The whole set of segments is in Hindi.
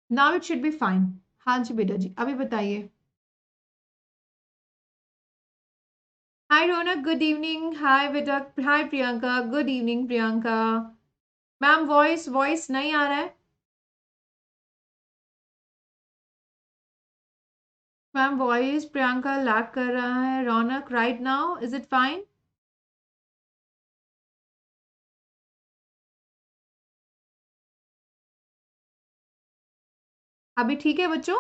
Now it should be fine. हाँ जी बेटा जी, अभी बताइए। हाय रौनक, गुड इवनिंग। हाय बेटा, hi Priyanka, good evening Priyanka. Ma'am voice voice नहीं आ रहा है। मैम वॉइस प्रियंका लैग कर रहा है। Raunak right now is it fine? अभी ठीक है बच्चों?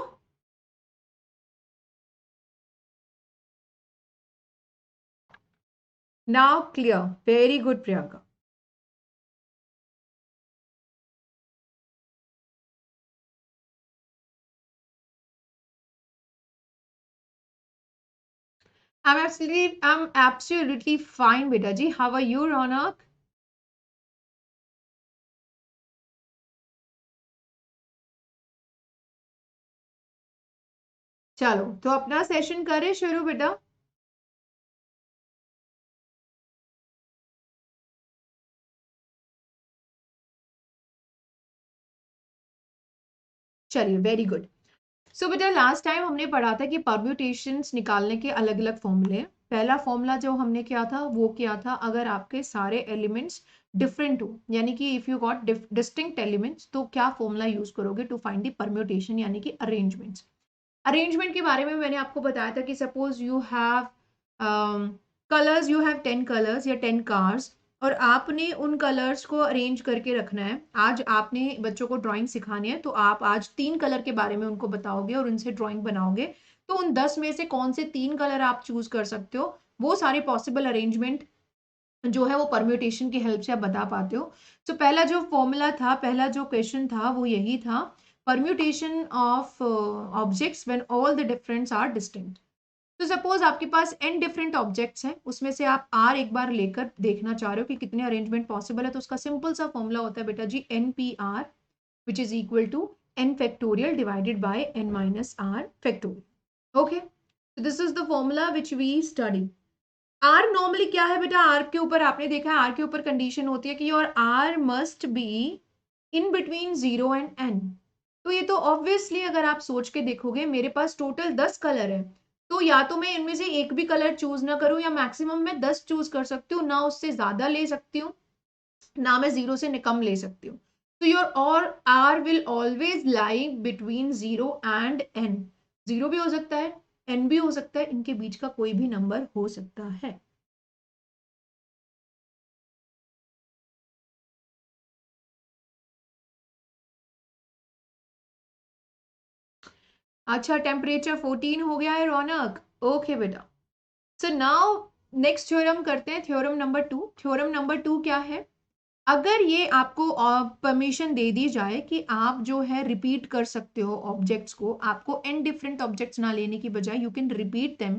Now clear, very good Priyanka. I'm absolutely fine बेटा जी। How are you रौनक? चलो तो अपना सेशन करें शुरू बेटा। चलिए वेरी गुड। सो बेटा लास्ट टाइम हमने पढ़ा था कि परम्यूटेशंस निकालने के अलग अलग फॉर्मूले हैं। पहला फॉर्मूला जो हमने किया था वो किया था, अगर आपके सारे एलिमेंट्स डिफरेंट हो, यानी कि if you got distinct elements, तो क्या फॉर्मूला यूज करोगे टू फाइंड द परम्यूटेशन, यानी कि अरेंजमेंट्स। अरेंजमेंट के बारे में मैंने आपको बताया था कि suppose you have colours, you have 10 colours या 10 कार्स, और आपने उन कलर्स को अरेंज करके रखना है। आज आपने बच्चों को ड्राइंग सिखानी है, तो आप आज 3 कलर के बारे में उनको बताओगे और उनसे ड्राइंग बनाओगे। तो उन 10 में से कौन से 3 कलर आप चूज कर सकते हो, वो सारे पॉसिबल अरेंजमेंट जो है वो परम्यूटेशन की हेल्प से आप बता पाते हो। तो पहला जो फॉर्मूला था, पहला जो क्वेश्चन था वो यही था, permutation of objects when all the differents are distinct. तो सपोज आपके पास n डिफरेंट ऑब्जेक्ट्स हैं, उसमें से आप r एक बार लेकर देखना चाह रहे हो कि कितने अरेंजमेंट पॉसिबल है, तो उसका सिंपल सा फॉर्मूला होता है बेटा जी, npr which is equal to n factorial divided by n minus r factorial. Okay, so this is the formula which we study। R normally क्या है बेटा, आर के ऊपर आपने देखा है, आर के ऊपर कंडीशन होती है कि your r must be in between 0 and n। तो ये तो ऑब्वियसली अगर आप सोच के देखोगे, मेरे पास टोटल 10 कलर है, तो या तो मैं इनमें से एक भी कलर चूज ना करूं, या मैक्सिमम मैं 10 चूज कर सकती हूँ, ना उससे ज्यादा ले सकती हूँ, ना मैं 0 से कम ले सकती हूँ। तो योर और r will always lie between 0 and n। 0 भी हो सकता है, n भी हो सकता है, इनके बीच का कोई भी नंबर हो सकता है। अच्छा, टेम्परेचर 14 हो गया है रौनक। ओके बेटा, सो नाउ नेक्स्ट थ्योरम करते हैं, थ्योरम नंबर 2। थ्योरम नंबर 2 क्या है, अगर ये आपको परमिशन दे दी जाए कि आप जो है रिपीट कर सकते हो ऑब्जेक्ट्स को, आपको एन डिफरेंट ऑब्जेक्ट्स ना लेने की बजाय you can repeat them,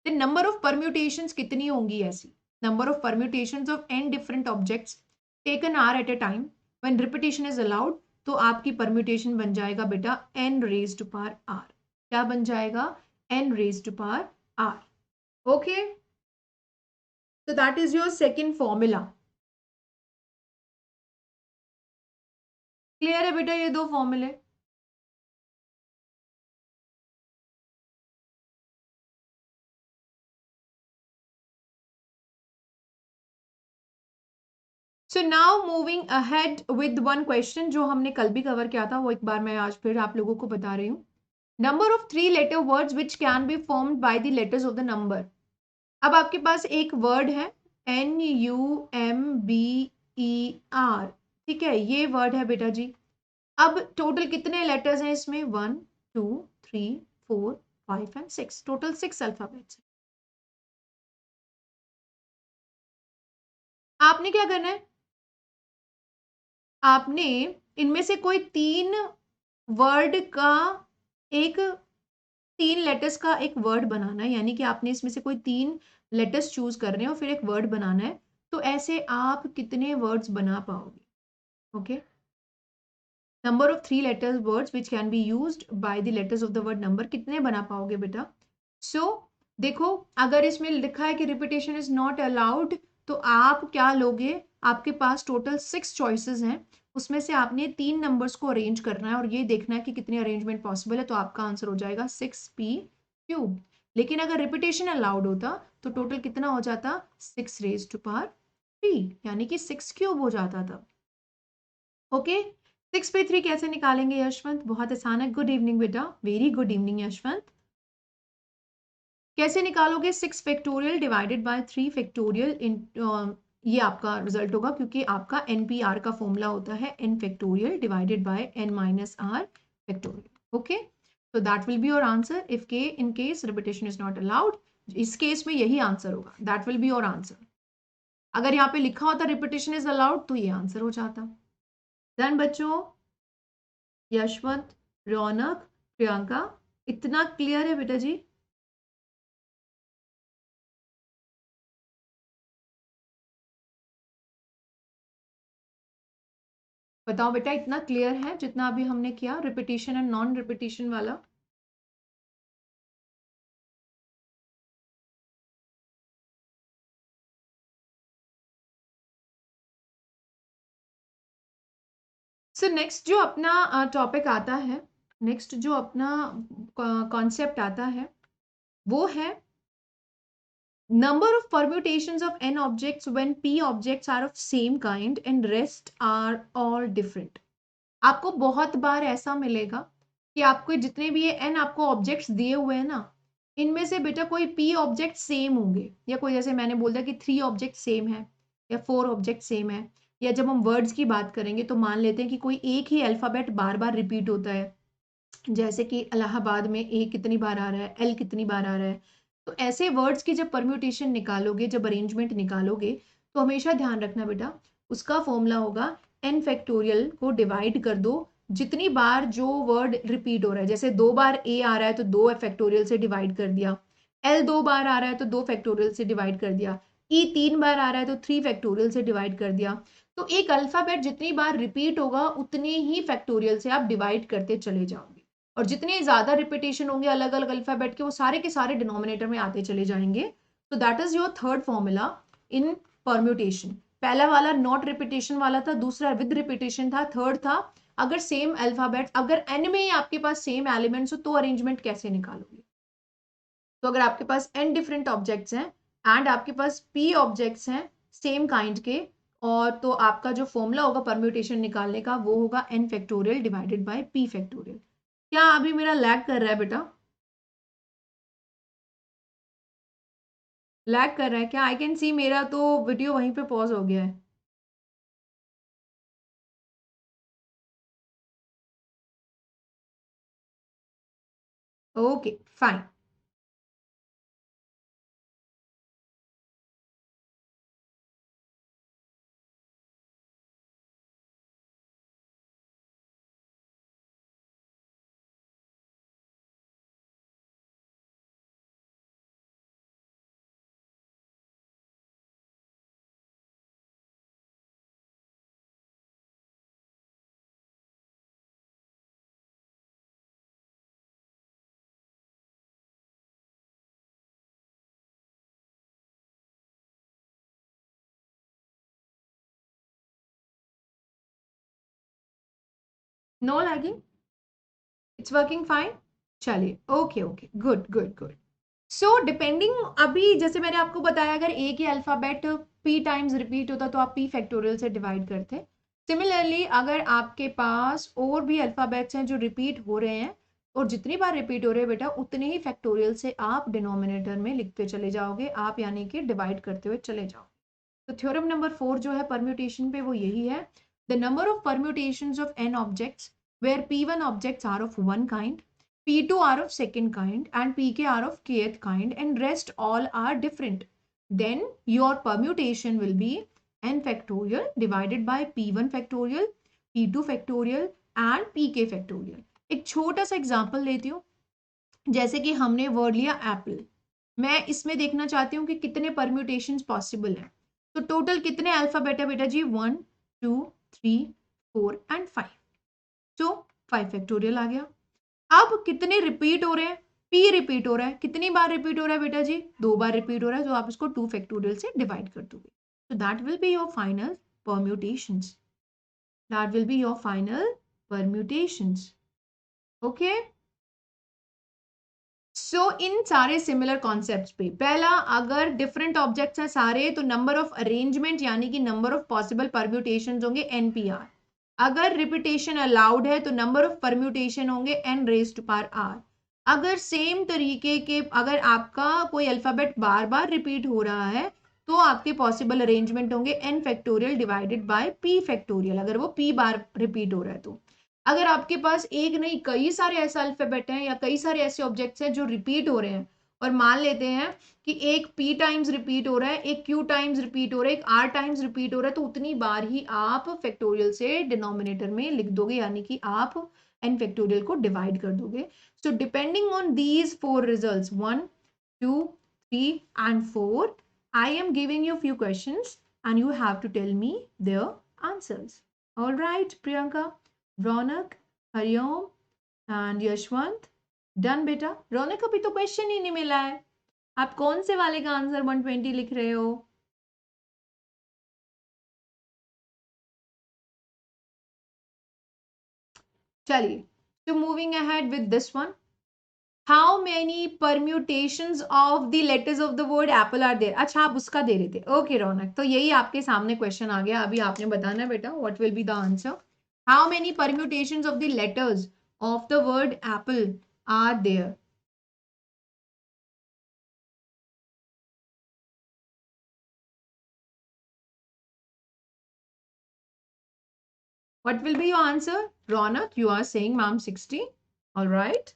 the number of permutations कितनी होंगी ऐसी, number of permutations of n different objects taken r at a time when repetition is allowed, तो आपकी परम्यूटेशन बन जाएगा बेटा एन रेज्ड पावर आर। क्या बन जाएगा, N raised power R. Okay, तो that is your second formula. Clear है बेटा ये दो फॉर्मूले? So now moving ahead with one question जो हमने कल भी कवर किया था, वो एक बार मैं आज फिर आप लोगों को बता रही हूँ। Number of 3 letter words which can be formed by the letters of the number. अब आपके पास एक वर्ड है NUMBER, ठीक है, ये वर्ड है बेटा जी। अब टोटल कितने लेटर्स हैं इसमें, 1 2 3 4 5 एंड 6, टोटल 6 अल्फाबेट्स। आपने क्या करना है, आपने इनमें से कोई 3 वर्ड का एक 3 लेटर्स का एक वर्ड बनाना है, यानी कि आपने इसमें से कोई 3 लेटर्स चूज करने हैं और फिर एक वर्ड बनाना है। तो ऐसे आप कितने वर्ड्स बना पाओगे? Okay, number of 3 letters words which can be used by the letters of the word number, कितने बना पाओगे बेटा? सो देखो, अगर इसमें लिखा है कि रिपीटेशन इज नॉट अलाउड, तो आप क्या लोगे, आपके पास टोटल 6 चॉइसेस हैं, उसमें से आपने 3 नंबर्स को अरेंज करना है और ये देखना है कि कितने अरेंजमेंट पॉसिबल है, तो आपका आंसर हो जाएगा 6p³। लेकिन अगर रिपीटेशन अलाउड होता तो टोटल कितना हो जाता, 6 raised to power 3, यानी कि 6³ हो जाता था। ओके, 6p3 कैसे निकालेंगे यशवंत? बहुत आसान है। गुड इवनिंग बेटा, वेरी गुड इवनिंग यशवंत। कैसे निकालोगे? 6 फैक्टोरियल डिवाइडेड बाय 3 फैक्टोरियल इन, ये आपका रिजल्ट होगा क्योंकि आपका NPR का फॉर्मूला होता है n factorial divided by n minus r factorial. Okay, so that will be your answer if k in case repetition is not allowed। इस केस में यही आंसर होगा, that will be your answer। अगर यहाँ पे लिखा होता रिपीटेशन इज अलाउड तो ये आंसर हो जाता। देन बच्चों, यशवंत, रौनक, प्रियंका, इतना क्लियर है बेटा जी? बताओ बेटा, इतना क्लियर है जितना अभी हमने किया रिपीटेशन एंड नॉन रिपीटेशन वाला? सो नेक्स्ट जो अपना टॉपिक आता है, नेक्स्ट जो अपना कॉन्सेप्ट आता है वो है number of permutations of n objects when p objects are of same kind and rest are all different। आपको बहुत बार ऐसा मिलेगा कि आपको जितने भी ये n आपको ऑब्जेक्ट्स दिए हुए हैं ना, इनमें से बेटा कोई p ऑब्जेक्ट सेम होंगे, या कोई जैसे मैंने बोल दिया कि 3 ऑब्जेक्ट सेम है या 4 ऑब्जेक्ट सेम है, या जब हम वर्ड्स की बात करेंगे तो मान लेते हैं कि कोई एक ही अल्फाबेट बार बार रिपीट होता है, जैसे कि इलाहाबाद में ए कितनी बार आ रहा है, एल कितनी बार आ रहा है। तो ऐसे वर्ड्स की जब परम्यूटेशन निकालोगे, जब अरेंजमेंट निकालोगे, तो हमेशा ध्यान रखना बेटा, उसका फॉर्मूला होगा n फैक्टोरियल को डिवाइड कर दो जितनी बार जो वर्ड रिपीट हो रहा है। जैसे 2 बार a आ रहा है तो 2 फैक्टोरियल से डिवाइड कर दिया, l 2 बार आ रहा है तो 2 फैक्टोरियल से डिवाइड कर दिया, e 3 बार आ रहा है तो 3 फैक्टोरियल से डिवाइड कर दिया। तो एक अल्फाबेट जितनी बार रिपीट होगा उतने ही फैक्टोरियल से आप डिवाइड करते चले जाओगे, और जितने ज्यादा रिपीटेशन होंगे अलग अलग अल्फाबेट के, वो सारे के सारे डिनोमिनेटर में आते चले जाएंगे। तो that is your third formula in permutation. पहला वाला नॉट रिपीटेशन वाला था, दूसरा विद रिपीटेशन था, थर्ड था अगर सेम अल्फाबेट, अगर एन में ही आपके पास सेम एलिमेंट्स हो तो अरेंजमेंट कैसे निकालोगे। तो अगर आपके पास n डिफरेंट ऑब्जेक्ट्स हैं एंड आपके पास p ऑब्जेक्ट्स हैं सेम काइंड के, और तो आपका जो फॉर्मूला होगा परम्यूटेशन निकालने का वो होगा n factorial divided bye p factorial. क्या अभी मेरा लैग कर रहा है बेटा? लैग कर रहा है क्या? आई कैन सी मेरा तो वीडियो वहीं पे पॉज हो गया है। Okay fine. No lagging, it's working fine. चलिए, okay okay, good good good. So depending, अभी जैसे मैंने आपको बताया अगर एक ही अल्फाबेट p टाइम्स रिपीट होता तो आप p फैक्टोरियल से डिवाइड करते। सिमिलरली अगर आपके पास और भी अल्फाबेट्स हैं जो रिपीट हो रहे हैं, और जितनी बार रिपीट हो रहे हैं बेटा उतने ही फैक्टोरियल से आप डिनोमिनेटर में लिखते चले जाओगे, आप यानी कि डिवाइड करते हुए चले जाओगे। तो थ्योरम नंबर 4 जो है परम्यूटेशन पे वो यही है, the number of permutations of n objects where p1 objects are of one kind, p2 are of second kind and pk are of kth kind and rest all are different, then your permutation will be n factorial divided by p1 factorial, p2 factorial and pk factorial। एक छोटा सा एग्जांपल लेती हूँ, जैसे कि हमने वर्ड लिया एप्पल, मैं इसमें देखना चाहती हूँ कि कितने परम्यूटेशंस पॉसिबल हैं। तो टोटल कितने अल्फाबेट है बेटा जी? 1 2 3 4 एंड 5, तो 5 फैक्टोरियल आ गया। अब कितने रिपीट हो रहे हैं? p रिपीट हो रहा है, कितनी बार रिपीट हो रहा है बेटा जी? 2 बार रिपीट हो रहा है, तो आप इसको 2 फैक्टोरियल से डिवाइड कर दोगे। तो that will be your final permutations. That will be your final permutations. Okay. सो इन सारे सिमिलर कॉन्सेप्ट्स पे पहला, अगर डिफरेंट ऑब्जेक्ट्स हैं सारे तो नंबर ऑफ अरेंजमेंट यानी कि नंबर ऑफ पॉसिबल परम्यूटेशन होंगे NPR. अगर रिपीटेशन अलाउड है तो नंबर ऑफ परम्यूटेशन होंगे n raise to power r. अगर सेम तरीके के, अगर आपका कोई अल्फाबेट बार बार रिपीट हो रहा है तो आपके पॉसिबल अरेंजमेंट होंगे n factorial divided bye p factorial, अगर वो p बार रिपीट हो रहा है तो. अगर आपके पास एक नहीं कई सारे ऐसे अल्फाबेट हैं या कई सारे ऐसे ऑब्जेक्ट्स हैं जो रिपीट हो रहे हैं, और मान लेते हैं कि एक p टाइम्स रिपीट हो रहा है, एक q टाइम्स रिपीट हो रहा है, एक r टाइम्स रिपीट हो रहा है, तो उतनी बार ही आप फैक्टोरियल से डिनोमिनेटर में लिख दोगे, यानी कि आप n फैक्टोरियल को डिवाइड कर दोगे. So depending on these four results 1, 2, 3 and 4, I am giving you few questions and you have to tell me their answers. All right, Priyanka, Raunak, Hariom and Yashwant, done बेटा. रौनक अभी तो क्वेश्चन ही नहीं मिला है, आप कौन से वाले का आंसर 120 लिख रहे हो? चलिए, तो moving ahead with this one. How many permutations of the letters of the word apple are there? अच्छा, आप उसका दे रहे थे. ओके रौनक, तो यही आपके सामने क्वेश्चन आ गया, अभी आपने बताना है बेटा what will be the answer. How many permutations of the letters of the word apple are there? What will be your answer? Ronak, you are saying ma'am 60. All right.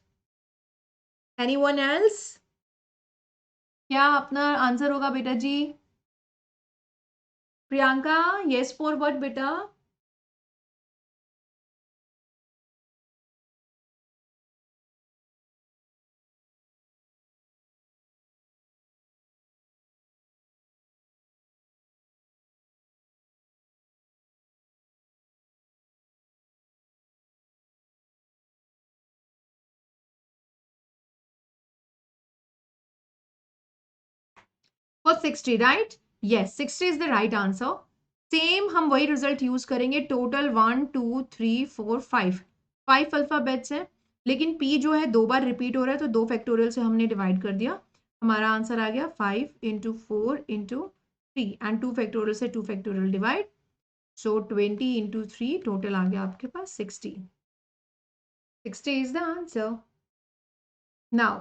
Anyone else? क्या अपना आंसर होगा बेटा जी? प्रियंका, yes for what बेटा? For 60, right? Yes, 60 is the right answer. Same हम वही रिजल्ट यूज करेंगे. टोटल 1, 2, 3, 4, 5 अल्फाबेट्स हैं, लेकिन P जो है दो बार रिपीट हो रहा है तो दो फैक्टोरियल से हमने डिवाइड कर दिया. हमारा आंसर आ गया 5 इंटू 4 इंटू 3 एंड 2 फैक्टोरियल से 2 फैक्टोरियल डिवाइड. सो 20 इंटू 3 टोटल आ गया आपके पास 60. 60 is the answer. Now,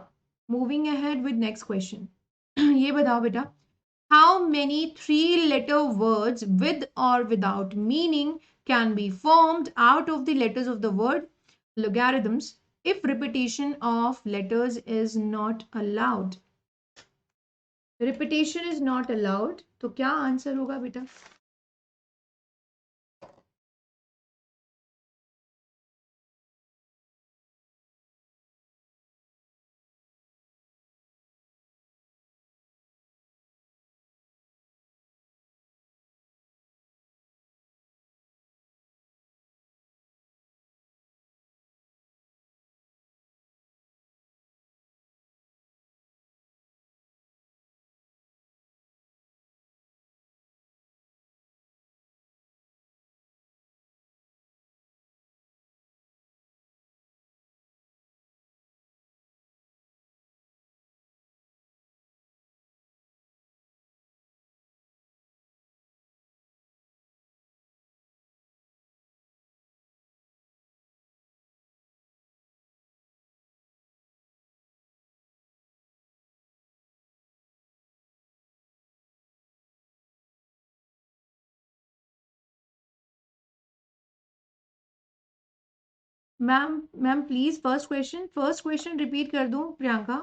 moving ahead with next question. ये बताओ बेटा, how many three-letter words with or without meaning can be formed out of the letters of the word logarithms if repetition of letters is not allowed? Repetition is not allowed, तो क्या आंसर होगा बेटा? Ma'am please first question repeat कर दूं प्रियंका?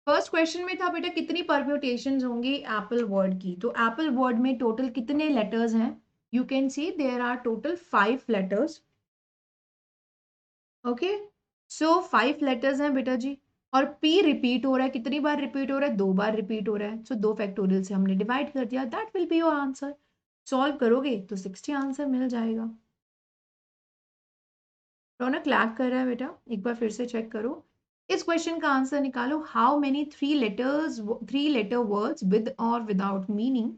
फर्स्ट क्वेश्चन में था बेटा कितनी परम्यूटेशंस होंगी एप्पल वर्ड की, तो एप्पल वर्ड में टोटल कितने लेटर्स हैं? You can see there are total 5 letters. Okay, so 5 letters हैं बेटा जी, और P रिपीट हो रहा है. कितनी बार रिपीट हो रहा है? 2 बार रिपीट हो रहा है. सो 2 फैक्टोरियल से हमने डिवाइड कर दिया. That will be your answer. Solve करोगे तो 60 आंसर मिल जाएगा. रौनक लैग कर रहा है बेटा, एक बार फिर से चेक करो. इस क्वेश्चन का आंसर निकालो. How many three letter words with or without meaning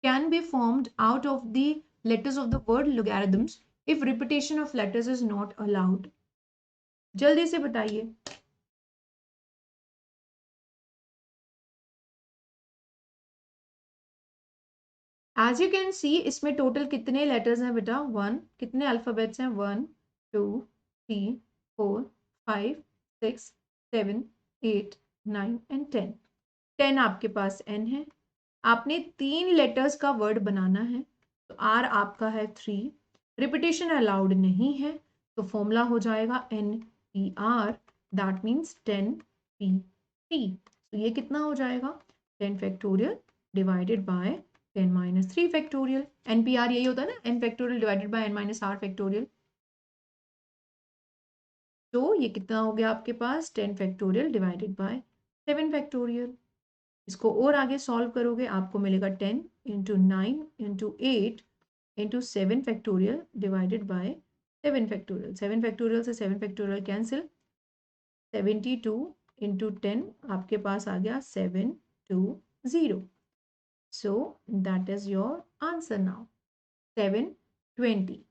can be formed out of the letters of the word logarithms if repetition of letters is not allowed? जल्दी से बताइए। एज यू कैन सी इसमें टोटल कितने लेटर्स हैं बेटा? 1। कितने अल्फाबेट्स हैं? 1 2 3 4 5 6 7 8 9 एंड 10। 10 आपके पास n है। आपने 3 लेटर्स का वर्ड बनाना है, तो r आपका है 3। रिपीटेशन अलाउड नहीं है, तो फॉर्मूला हो जाएगा NPR, दैट मीन्स 10 P 3। तो ये कितना हो जाएगा? 10 factorial divided bye 10 minus 3 factorial. NPR यही होता है ना, n factorial divided by n minus r factorial. तो ये कितना हो गया आपके पास? 10 फैक्टोरियल डिवाइडेड बाय 7 फैक्टोरियल। इसको और आगे सॉल्व करोगे आपको मिलेगा 10 into 9 into 8 into 7 factorial divided bye 7 factorial. 7 factorial से 7 फैक्टोरियल कैंसिल। 72 इंटू 10 आपके पास आ गया 720। सो that is your answer now, 720।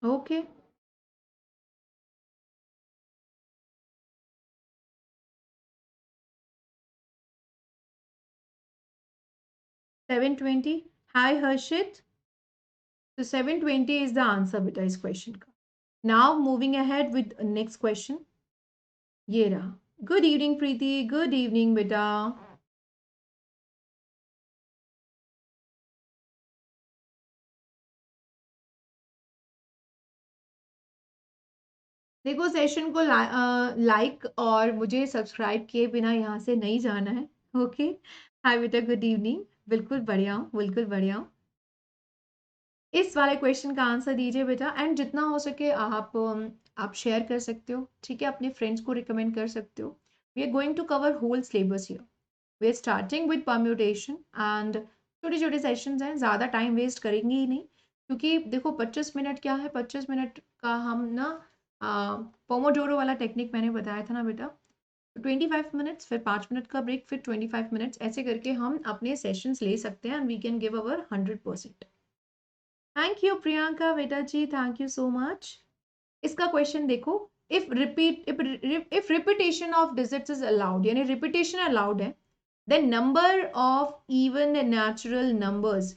Okay, 720। हाय हर्षित। तो 720 is the answer बेटा इस क्वेश्चन का। Now moving ahead with next question. ये रहा। गुड इवनिंग प्रीति, गुड इवनिंग बेटा। देखो सेशन को लाइक और मुझे सब्सक्राइब किए बिना यहाँ से नहीं जाना है। ओके, हाय बेटा, गुड इवनिंग। बिल्कुल बढ़िया हूँ, बिल्कुल बढ़िया हूँ। इस वाले क्वेश्चन का आंसर दीजिए बेटा, एंड जितना हो सके आप शेयर कर सकते हो, ठीक है, अपने फ्रेंड्स को रिकमेंड कर सकते हो। We are going to cover whole syllabus here. We are starting with permutation and छोटे छोटे सेशंस हैं, ज़्यादा टाइम वेस्ट करेंगे ही नहीं, क्योंकि देखो 25 मिनट क्या है, 25 मिनट का हम ना पोमोडोरो वाला टेक्निक मैंने बताया था ना बेटा, 25 मिनट्स, फिर 5 मिनट का ब्रेक, फिर 25 मिनट्स, ऐसे करके हम अपने सेशंस ले सकते हैं and we can give our 100%। Thank you Priyanka बेटा जी, थैंक यू सो मच। इसका क्वेश्चन देखो, if repetition of digits is allowed, यानी रिपीटेशन अलाउड है, then number of even natural numbers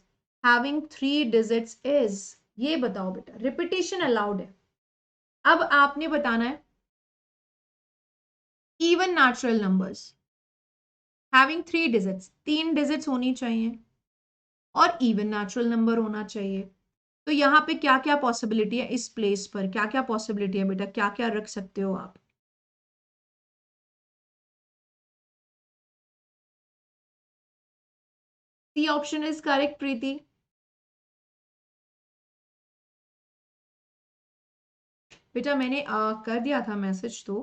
having 3 digits is, ये बताओ बेटा, रिपीटेशन अलाउड है। अब आपने बताना है even natural numbers having 3 digits, 3 digits होनी चाहिए और इवन नेचुरल नंबर होना चाहिए। तो यहाँ पे क्या क्या पॉसिबिलिटी है, इस प्लेस पर क्या क्या पॉसिबिलिटी है बेटा, क्या क्या रख सकते हो आप? सी ऑप्शन इज करेक्ट प्रीति। बेटा मैंने कर दिया था मैसेज तो,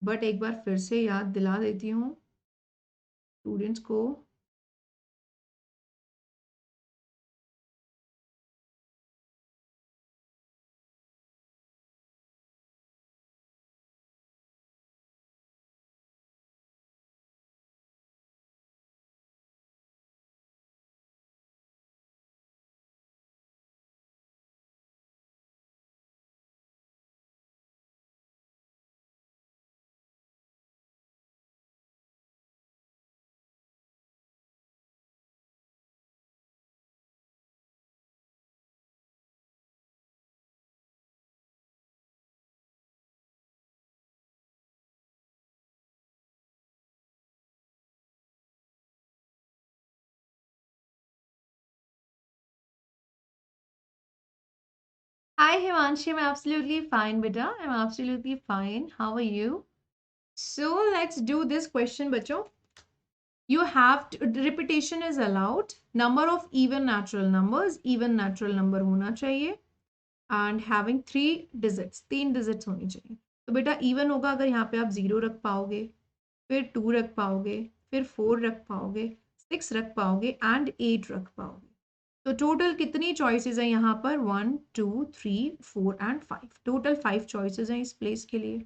बट एक बार फिर से याद दिला देती हूँ स्टूडेंट्स को। Hi Himanshi, I'm absolutely fine, beta. I'm absolutely fine. How are you? So let's do this question, बच्चों. You have to, repetition is allowed. Number of even natural numbers, even natural number होना चाहिए. And having 3 digits, 3 digits होनी चाहिए. तो बेटा even होगा अगर यहाँ पे आप 0 रख पाओगे, फिर 2 रख पाओगे, फिर 4 रख पाओगे, 6 रख पाओगे एंड 8 रख पाओगे। तो टोटल कितनी चॉइसेस हैं यहाँ पर? 1 2 3 4 एंड 5। टोटल 5 चॉइसेस हैं इस प्लेस के लिए।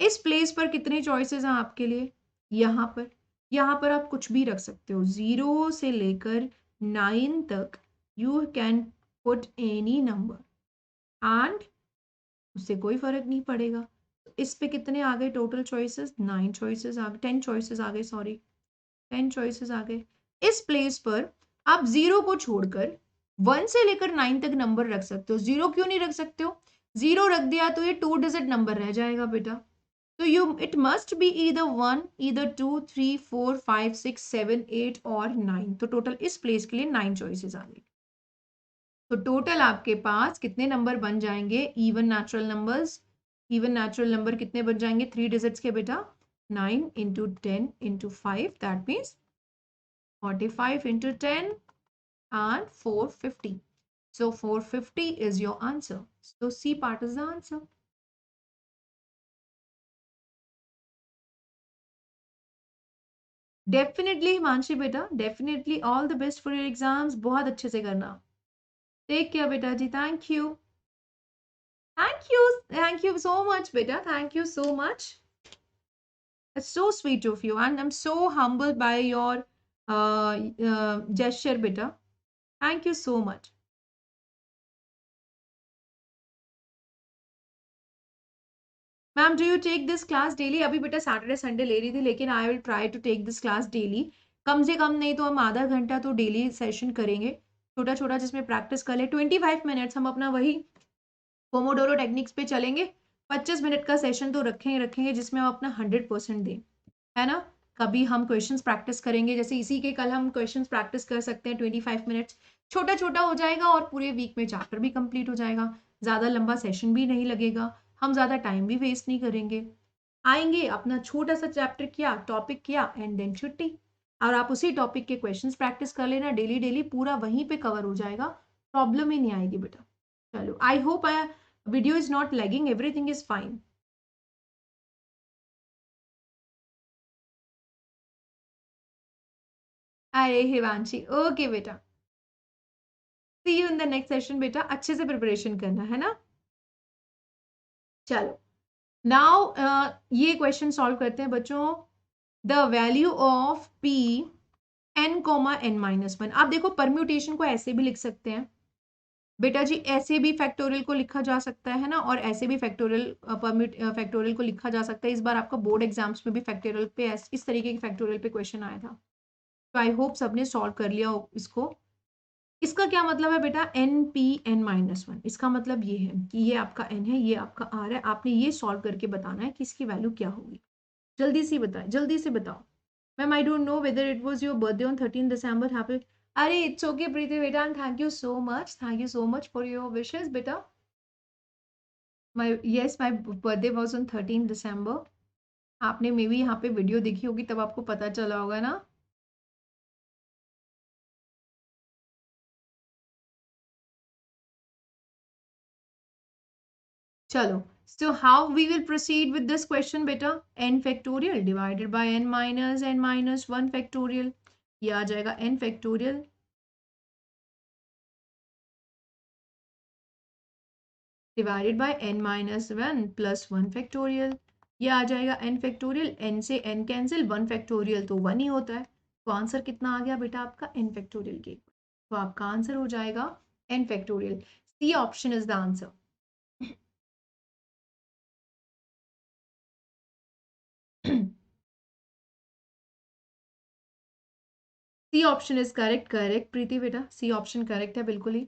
इस प्लेस पर कितनी चॉइसेस हैं आपके लिए? यहाँ पर आप कुछ भी रख सकते हो, 0 से लेकर 9 तक you can put any number and उससे कोई फर्क नहीं पड़ेगा। इस पे कितने आ गए टोटल चॉइसेस? 9 चॉइसेस आ गए, 10 चॉइसेस आ गए, सॉरी 10 चॉइसेस आ गए। इस प्लेस पर आप 0 को छोड़कर 1 से लेकर 9 तक नंबर रख सकते हो। 0 क्यों नहीं रख सकते हो? 0 रख दिया तो ये 2 डिजिट नंबर रह जाएगा बेटा। तो it must be either 1, either 2, 3, 4, 5, 6, 7, 8 और 9। तो टोटल इस प्लेस के लिए 9 चॉइसेस आ गई। तो टोटल आपके पास कितने नंबर बन जाएंगे? Even natural numbers, even natural number कितने बन जाएंगे 3 डिजिट्स के बेटा? 9 into 10 into 5, that means 45 into 10 and 450. So 450 is your answer. So C part is the answer. Definitely Himanshi बेटा, definitely all the best for your exams, बहुत अच्छे से करना। टेक केयर बेटा जी, thank you, thank you so much बेटा, thank you so much. It's so sweet of you and I'm so humbled by your gesture beta. Thank you so much. Ma'am do you take this class daily? अभी बेटा सैटरडे संडे ले रही थी, लेकिन I will try to take this class daily. कम से कम नहीं तो हम आधा घंटा तो डेली सेशन करेंगे, छोटा छोटा, जिसमें प्रैक्टिस कर ले। 25 मिनट्स हम अपना वही पोमोडोरो टेक्निक्स पे चलेंगे। 25 मिनट का सेशन तो रखेंगे रखेंगे जिसमें हम अपना 100% दें, है ना। कभी हम क्वेश्चंस प्रैक्टिस करेंगे, जैसे इसी के कल हम क्वेश्चंस प्रैक्टिस कर सकते हैं 25 मिनट्स। छोटा छोटा हो जाएगा और पूरे वीक में चैप्टर भी कंप्लीट हो जाएगा। ज़्यादा लंबा सेशन भी नहीं लगेगा, हम ज़्यादा टाइम भी वेस्ट नहीं करेंगे। आएंगे, अपना छोटा सा चैप्टर किया, टॉपिक किया एंड देन छुट्टी। और आप उसी टॉपिक के क्वेश्चंस प्रैक्टिस कर लेना डेली डेली, पूरा वहीं पे कवर हो जाएगा, प्रॉब्लम ही नहीं आएगी बेटा। चलो, I hope video is not lagging, everything is fine. अरे हिमांशी, ओके बेटा, see you in the next session बेटा, अच्छे से प्रिपरेशन करना है ना। चलो, नाउ ये क्वेश्चन सॉल्व करते हैं बच्चों। The value of P n comma n minus one. आप देखो परम्यूटेशन को ऐसे भी लिख सकते हैं बेटा जी, ऐसे भी फैक्टोरियल को लिखा जा सकता है ना, और ऐसे भी फैक्टोरियल को लिखा जा सकता है। इस बार आपका बोर्ड एग्जाम्स में भी फैक्टोरियल पे इस तरीके के फैक्टोरियल पे क्वेश्चन आया था। तो आई होप सबने सॉल्व कर लिया इसको। इसका क्या मतलब है बेटा? N P n minus one, इसका मतलब ये है कि ये आपका एन है, ये आपका आर है। आपने ये सॉल्व करके बताना है कि इसकी वैल्यू क्या होगी। जल्दी से बताओ, जल्दी से बताओ। Ma'am I don't know whether it was your birthday on 13 December. Happy, अरे इट्स ओके प्रीति बेटा, and thank you so much, thank you so much for your wishes बेटा। My yes, my birthday was on 13 December. आपने मे बी यहाँ पे वीडियो देखी होगी, तब आपको पता चला होगा ना। चलो, so how we will proceed with this question beta? n factorial divided by n minus 1 factorial, ये आ जाएगा n factorial divided by n minus 1 plus 1 factorial, ये आ जाएगा n factorial, n से n कैंसिल, 1 factorial तो 1 ही होता है। तो आंसर कितना आ गया बेटा आपका n factorial के, तो आपका आंसर हो जाएगा n factorial। C option is the answer. C option is correct, correct Preeti बेटा, सी ऑप्शन करेक्ट है बिल्कुल ही।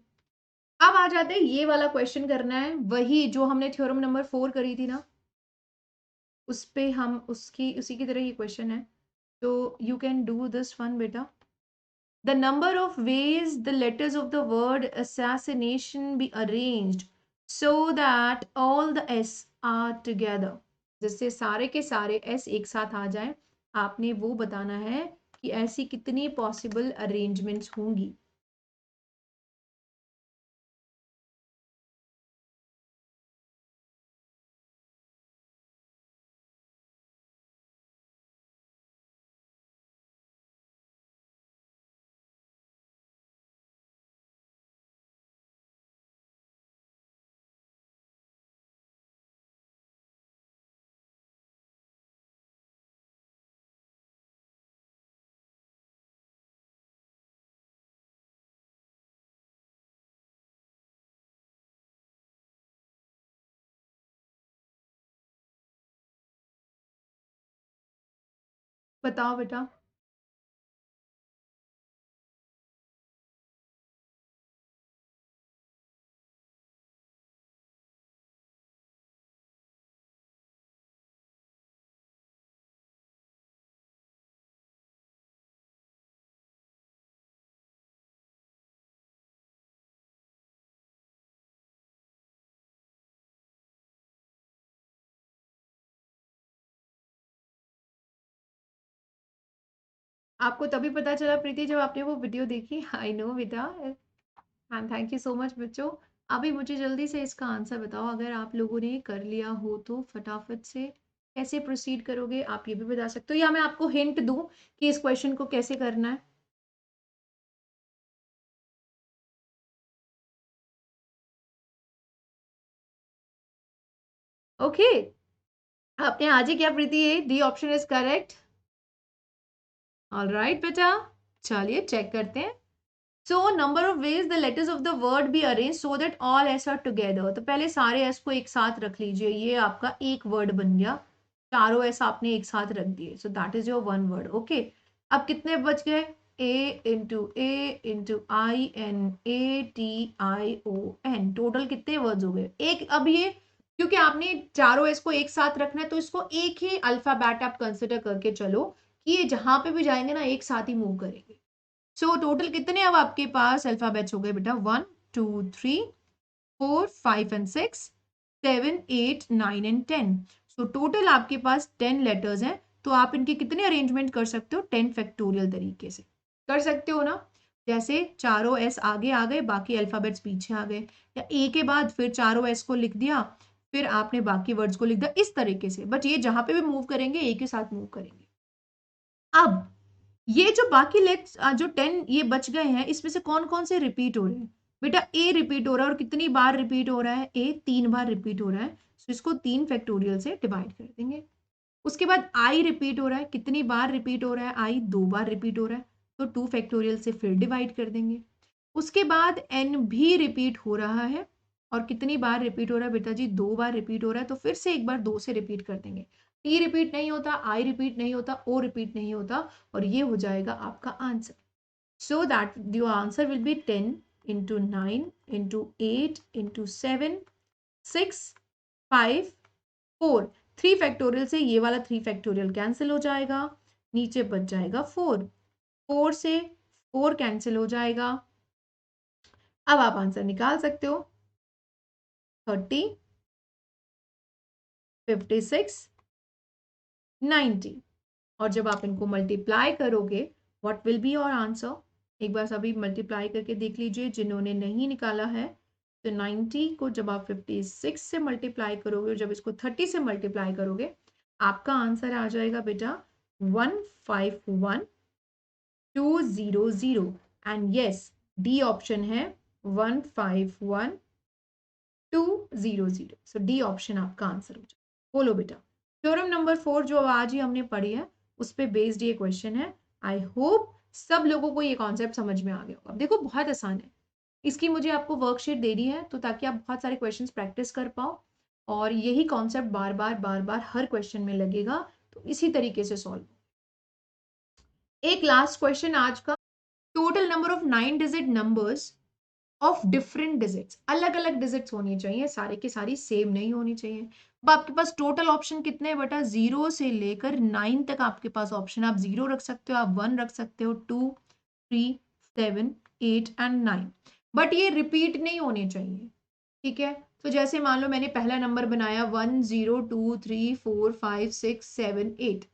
अब आ जाते हैं, ये वाला क्वेश्चन करना है, वही जो हमने थ्योरम नंबर 4 करी थी ना, उस पे हम उसी की तरह ये क्वेश्चन है। तो you can do this one बेटा। The number of ways the letters of the word assassination be arranged so that all the S are together, जिससे सारे के सारे एस एक साथ आ जाए। आपने वो बताना है कि ऐसी कितनी पॉसिबल अरेंजमेंट्स होंगी। बताओ बेटा। आपको तभी पता चला प्रीति जब आपने वो वीडियो देखी। आई नो बेटा। And thank you so much बच्चों। अभी मुझे जल्दी से इसका आंसर बताओ, अगर आप लोगों ने कर लिया हो तो फटाफट से कैसे प्रोसीड करोगे, आप ये भी बता सकते हो, या मैं आपको हिंट दूं कि इस क्वेश्चन को कैसे करना है। ओके, आपने आज ही क्या प्रीति, ये D option is correct. Alright बेटा, चलिए चेक करते हैं। So number of ways the letters of the word be arrange so that all S are together. तो पहले सारे एस को एक साथ रख लीजिए, ये आपका एक वर्ड बन गया। चारों एस आपने एक साथ रख दिए, so that is your one word. Okay, अब कितने बच गए? A into I N A T I O N. Total कितने वर्ड्स हो गए? एक। अब ये क्योंकि आपने चारों एस को एक साथ रखना है तो इसको एक ही अल्फाबेट आप कंसिडर करके चलो कि ये जहां पे भी जाएंगे ना एक साथ ही मूव करेंगे। सो टोटल कितने अब आपके पास अल्फाबेट्स हो गए बेटा? 1 2 3 4 5 and 6 7 8 9 and 10। सो टोटल आपके पास 10 लेटर्स हैं। तो आप इनके कितने अरेंजमेंट कर सकते हो? 10 फैक्टोरियल तरीके से कर सकते हो ना। जैसे चारों एस आगे आ गए, बाकी अल्फाबेट्स पीछे आ गए, या ए के बाद फिर चारों एस को लिख दिया, फिर आपने बाकी वर्ड्स को लिख दिया, इस तरीके से। बट ये जहां पे भी मूव करेंगे एक ही साथ मूव करेंगे। अब ये जो बाकी लेट्स जो 10 ये बच गए हैं, इसमें से कौन कौन से रिपीट हो रहे हैं? बेटा ए रिपीट हो रहा है, और कितनी बार रिपीट हो रहा है? ए 3 बार रिपीट हो रहा है। तो इसको 3 फैक्टोरियल से डिवाइड कर देंगे। उसके बाद आई रिपीट हो रहा है, कितनी बार रिपीट हो रहा है? आई 2 बार रिपीट हो रहा है, तो 2 फैक्टोरियल से फिर डिवाइड कर देंगे। उसके बाद एन भी रिपीट हो रहा है, और कितनी बार रिपीट हो रहा है बेटा जी? 2 बार रिपीट हो रहा है, तो फिर से एक बार 2 से रिपीट कर देंगे। टी रिपीट नहीं होता, आई रिपीट नहीं होता, ओ रिपीट नहीं होता, और ये हो जाएगा आपका answer. So that your answer will be 10 into 9 into 8 into 7 6 5 4। 3 factorial से ये वाला 3 फैक्टोरियल कैंसिल हो जाएगा, नीचे बच जाएगा 4। 4 से 4 कैंसिल हो जाएगा। अब आप आंसर निकाल सकते हो। 30 56 90। और जब आप इनको मल्टीप्लाई करोगे, what will be your answer? एक बार सभी मल्टीप्लाई करके देख लीजिए जिन्होंने नहीं निकाला है। तो 90 को जब आप 56 से मल्टीप्लाई करोगे, और जब इसको 30 से मल्टीप्लाई करोगे, आपका आंसर आ जाएगा बेटा 151200। एंड यस, डी ऑप्शन है 151200। सो डी ऑप्शन आपका आंसर हो जाएगा। बोलो बेटा। थ्योरम नंबर 4 जो आज ही हमने पढ़ी है, उस पे बेस्ड ये क्वेश्चन है। आई होप सब लोगों को ये कॉन्सेप्ट समझ में आ गया होगा। देखो बहुत आसान है। इसकी मुझे आपको वर्कशीट दे दी है, तो ताकि आप बहुत सारे क्वेश्चंस प्रैक्टिस कर पाओ, और यही कॉन्सेप्ट बार बार हर क्वेश्चन में लगेगा, तो इसी तरीके से सॉल्व। एक लास्ट क्वेश्चन आज का। Total number of 9 digit numbers of different digits, अलग अलग डिजिट्स होनी चाहिए, सारे की सारी सेम नहीं होनी चाहिए। अब आपके पास टोटल ऑप्शन कितने हैं बेटा? 0 से लेकर 9 तक आपके पास ऑप्शन। आप 0 रख सकते हो, आप 1 रख सकते हो, 2 3 7 8 एंड 9। बट ये रिपीट नहीं होने चाहिए, ठीक है? तो जैसे मान लो मैंने पहला नंबर बनाया 1 0 2 3 4 5 6 7 8,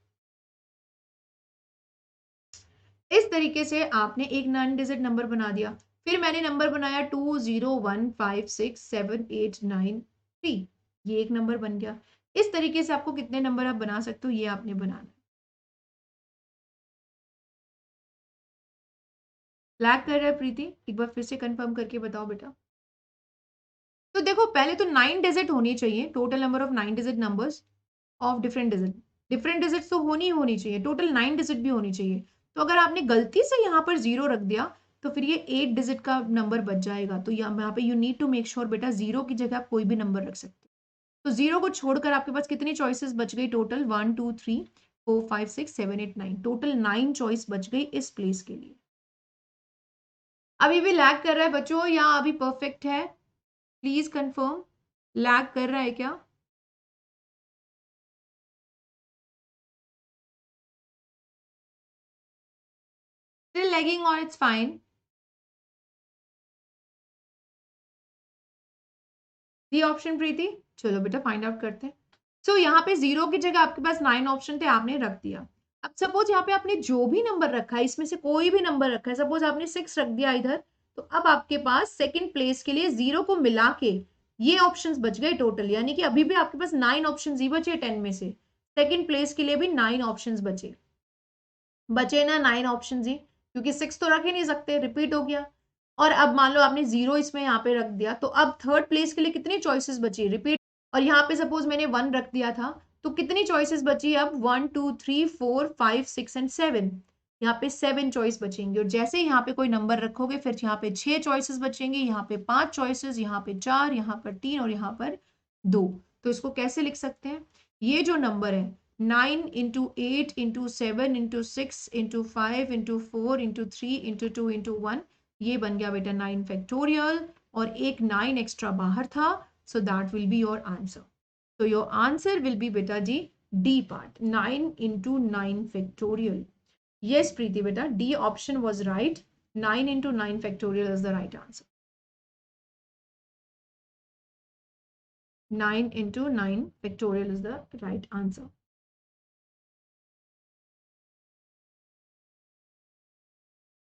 इस तरीके से आपने एक 9 डिजिट नंबर बना दिया। फिर मैंने नंबर बनाया 2 0 1 5 6 7 8 9 3, ये एक नंबर बन गया। इस तरीके से आपको कितने नंबर आप बना सकते हो, ये आपने बनाना है। लैग कर रहा है प्रीति? एक बार फिर से कंफर्म करके बताओ बेटा। तो देखो पहले तो 9 डिजिट होनी चाहिए, total number of 9 digit numbers of different digit. Different digit तो होनी चाहिए, टोटल 9 डिजिट भी होनी चाहिए। तो अगर आपने गलती से यहाँ पर 0 रख दिया, तो फिर ये 8 डिजिट का नंबर बच जाएगा। तो यहाँ पे you need to make sure बेटा 0 की जगह आप कोई भी नंबर रख सकते हो। तो 0 को छोड़कर आपके पास कितनी चॉइसेस बच गई? टोटल 1 2 3 4 5 6 7 8 9, टोटल 9 चॉइस बच गई इस प्लेस के लिए। अभी भी लैग कर रहा है बच्चों या अभी परफेक्ट है? प्लीज कंफर्म, लैग कर रहा है क्या? स्टिल लैगिंग और इट्स फाइन? दी ऑप्शन प्रीति, चलो बेटा फाइंड आउट करते हैं। सो यहाँ पे 0 की जगह आपके पास 9 ऑप्शन थे, आपने रख दिया। अब सपोज यहाँ पे आपने जो भी नंबर रखा है, इसमें से कोई भी नंबर रखा है, सपोज आपने 6 रख दिया इधर, तो अब आपके पास सेकंड प्लेस के लिए 0 को मिला के ये ऑप्शंस बच गए टोटल, यानी कि अभी भी आपके पास 9 ऑप्शंस ही बचे 10 में से। सेकंड प्लेस के लिए भी 9 ऑप्शंस बचे ना 9 ऑप्शंस ही, क्योंकि 6 तो रख ही नहीं सकते, रिपीट हो गया। और अब मान लो आपने 0 इसमें यहाँ पे रख दिया, तो अब थर्ड प्लेस के लिए कितनी चॉइसेस बची? रिपीट। और यहाँ पे सपोज मैंने 1 रख दिया था, तो कितनी चॉइसेस बची? अब 1 2 3 4 5 6 एंड 7, यहाँ पे 7 चॉइस बचेंगे। और जैसे ही यहाँ पे कोई नंबर रखोगे, फिर यहाँ पे 6 चॉइसेस बचेंगे, यहाँ पे 5 चॉइसेस, यहाँ पे 4, यहाँ पर 3 और यहाँ पर 2। तो इसको कैसे लिख सकते हैं? ये जो नंबर है 9 into 8 into 7 into 6 into 5 into 4 into 3 into 2 into 1, ये बन गया बेटा 9 फैक्टोरियल, और एक 9 एक्स्ट्रा बाहर था, so that will be your answer. So your answer will be beta ji D part, 9 into 9 factorial. Yes Preeti beta, D option was right. 9 into 9 factorial is the right answer. 9 into 9 factorial is the right answer.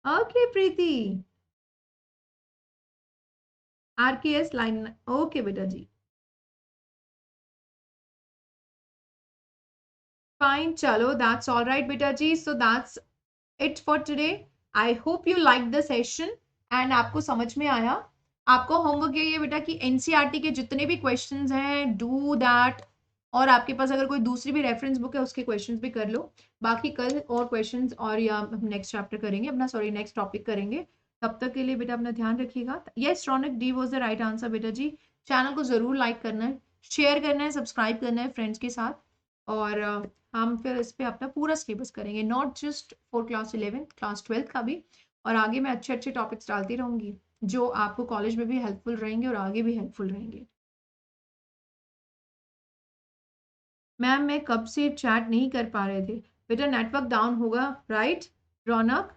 Okay Preeti. RKS line. Okay beta ji. Fine, chalo, that's all right beta ji. So that's it for today. I hope you liked the session and आपको समझ में आया। आपको होमवर्क यही है बेटा कि एनसीईआरटी के जितने भी क्वेश्चंस हैं डू दैट, और आपके पास अगर कोई दूसरी भी रेफरेंस बुक है उसके क्वेश्चंस भी कर लो। बाकी कल और क्वेश्चंस और या हम नेक्स्ट चैप्टर करेंगे अपना, सॉरी नेक्स्ट टॉपिक करेंगे। तब तक के लिए बेटा अपना ध्यान रखिएगा। Yes Raunak, D was the right answer बेटा जी। चैनल को जरूर लाइक करना है, शेयर करना है, सब्सक्राइब करना है फ्रेंड्स के साथ। और हम फिर इस पर अपना पूरा सिलेबस करेंगे, not just for class 11, class 12 का भी। और आगे मैं अच्छे अच्छे टॉपिक्स डालती रहूंगी जो आपको कॉलेज में भी हेल्पफुल रहेंगे और आगे भी हेल्पफुल रहेंगे। मैम मैं कब से चैट नहीं कर पा रहे थे बेटा, नेटवर्क डाउन होगा राइट रौनक?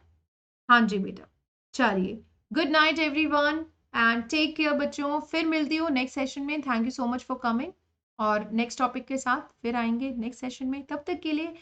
हाँ जी बेटा। चलिए, good night everyone and take care बच्चों। फिर मिलती हूँ नेक्स्ट सेशन में। Thank you so much for coming, और नेक्स्ट टॉपिक के साथ फिर आएंगे नेक्स्ट सेशन में। तब तक के लिए